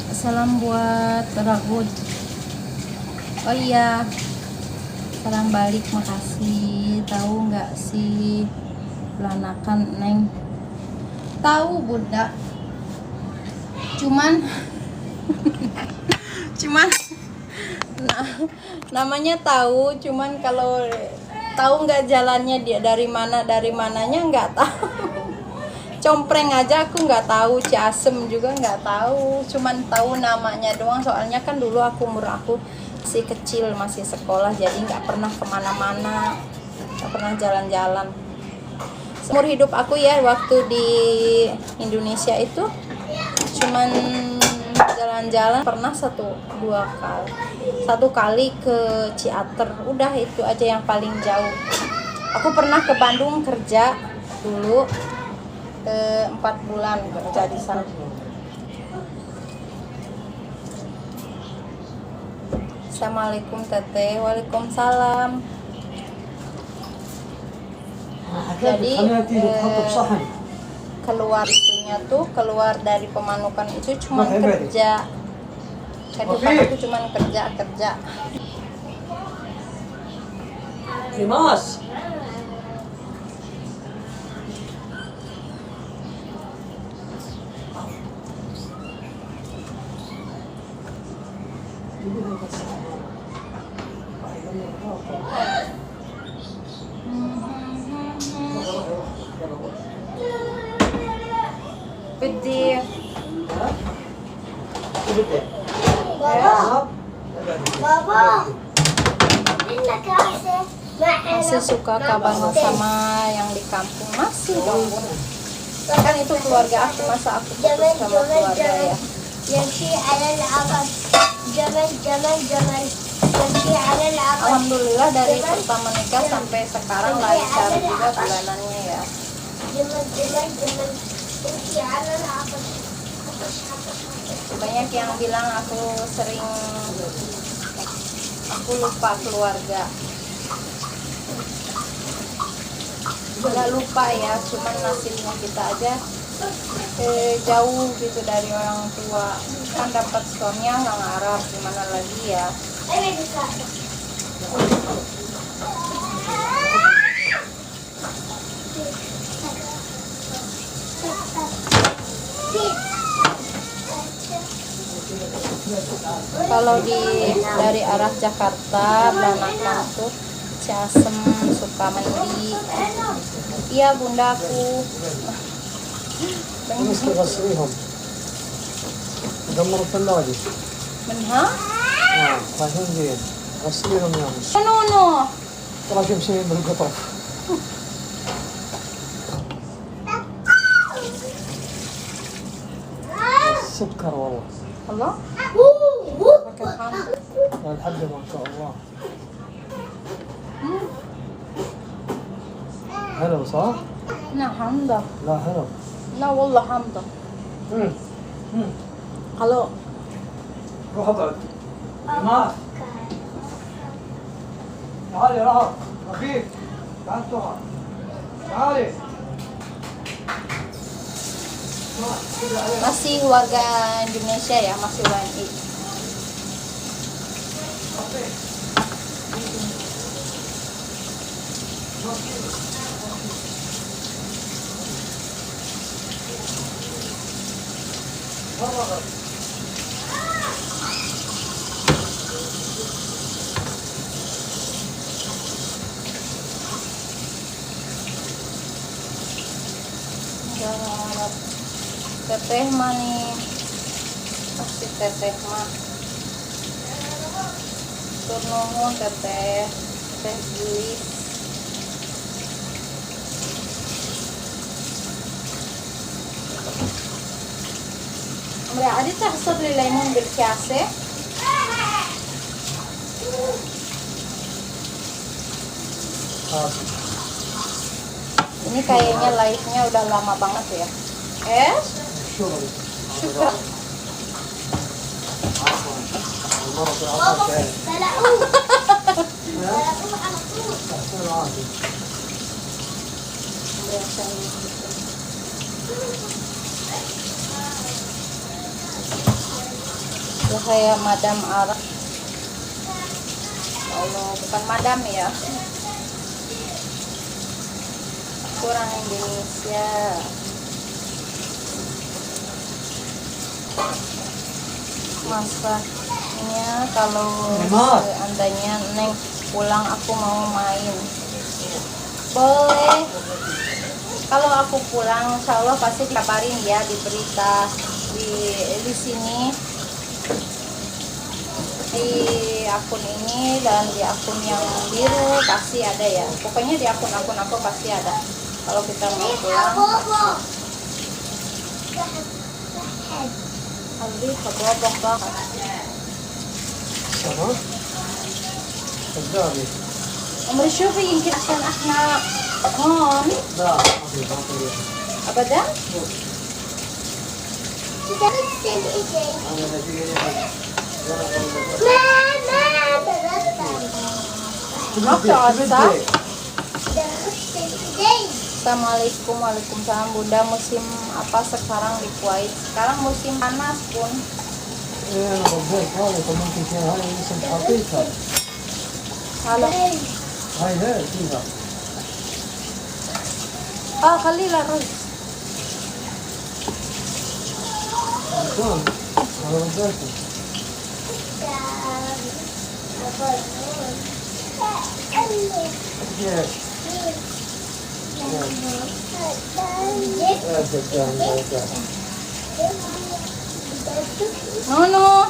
Salam buat Ragud. Oh iya, salam balik, makasih. Tahu nggak sih Lanakan Neng? Tahu bunda. Cuman nah, namanya tahu, cuman kalau tahu nggak jalannya dia dari mananya nggak tahu. Compreng aja aku nggak tahu, Ciasem juga nggak tahu, cuman tahu namanya doang. Soalnya kan dulu umur aku masih kecil, masih sekolah, jadi nggak pernah kemana-mana, nggak pernah jalan-jalan. Seumur hidup aku ya, waktu di Indonesia itu cuman jalan-jalan pernah satu kali ke Ciater, udah itu aja yang paling jauh. Aku pernah ke Bandung kerja dulu 4 bulan kerja di sana. Assalamualaikum teteh. Waalaikumsalam. Jadi keluar itunya tuh, keluar dari Pemanukan itu cuma kerja. Kehidupan aku cuma kerja. Dimas. Pedih. بابا منك عسل Masih suka kabarnya sama yang di kampung? Masih dong. Kan itu keluarga aku, masa aku putus sama keluarga ya. يمشي على العقب جمل يمشي على العقب Alhamdulillah dari pertama nikah sampai sekarang lancar juga bulanannya ya. جمل يمشي على العقب Banyak yang bilang aku lupa keluarga. Nggak lupa ya, cuman nasibnya kita aja jauh gitu dari orang tua. Kan dapat suaminya orang Arab, gimana lagi ya. Kalau dari arah Jakarta, Banakan tuh Ciasem, Sukamandi. Iya bundaku. بس تغسليهم دمر الثلاجة Menha? رايحين زين غسليهم يوم Ano? ترى تمشي بالقطر سكر والله Allah? لا الحد ما شاء الله حلو صح؟ Nah, hamdah. لا حلو Nah, wallah hamdah. Kalau روح اقعد ما تعالي راح أخيك تعال تقعد تعالي Masih warga Indonesia ya, masih WNI. Teteh mah nih, pasti teteh mah. Turnuhun teteh, teh Julis. Amre adi tah sabli lemon bil kiase. Ini kayaknya live-nya udah lama banget ya. شغلي Syukran. المرة في بابا العصر كان بلاقوه بلاقوه على طول. أحسن العافية Itu kayak madam Arab. Allah, bukan madam ya. Kurang Indonesia. Masaknya kalau seandainya Neng pulang aku mau main. Boleh. Kalau aku pulang, insya Allah pasti dikabarin ya di berita di sini, di akun ini dan di akun yang biru pasti ada ya. Pokoknya di akun-akun aku pasti ada. Kalau kita mau pulang, بابا Aldi kebobok banget. سما كذابي عمري شوفي يمكن عشان احنا هون لا أخي ما في ابدا. kita bikin ide. أنا نتيجة Assalamualaikum, waalaikumsalam Bunda. Musim apa sekarang di Kuwait? Sekarang musim panas pun. أنا غزال هذا ممكن فيها هاي اسم حقيقة Halo. هاي فيها Ah, Khalila Rus. عشان أنا غزالته كيف Nono.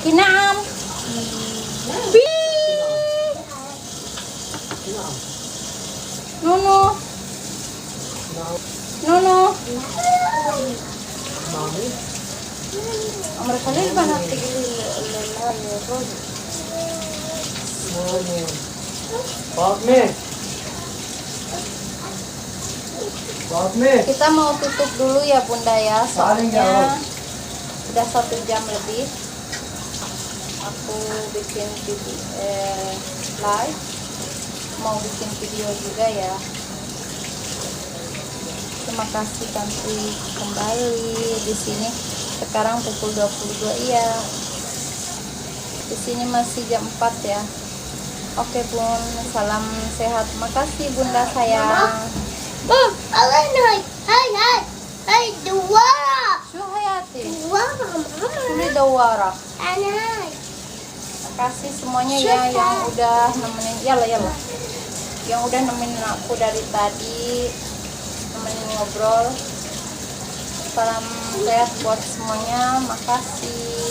Kinaam. Bi. Nono. Nono. مامي Amr Khalil banat tigil Rus. فاطمة فاطمة Kita mau tutup dulu ya Bunda ya, Saling soalnya jauh. udah 1 jam lebih. Aku bikin video, live, mau bikin video juga ya. Terima kasih Tanti kembali di sini. Sekarang pukul 22 iya. Di sini masih jam 4 ya. Oke Bun, salam sehat. Makasih Bunda sayang. Mom, هاي هاي هاي دوارة Shu Hayati. دوارة ماما Suli Dawara. أنا هاي Makasih semuanya ya yang udah nemenin. Yala. Yang udah nemenin aku dari tadi, nemenin ngobrol. Salam sehat buat semuanya. Makasih.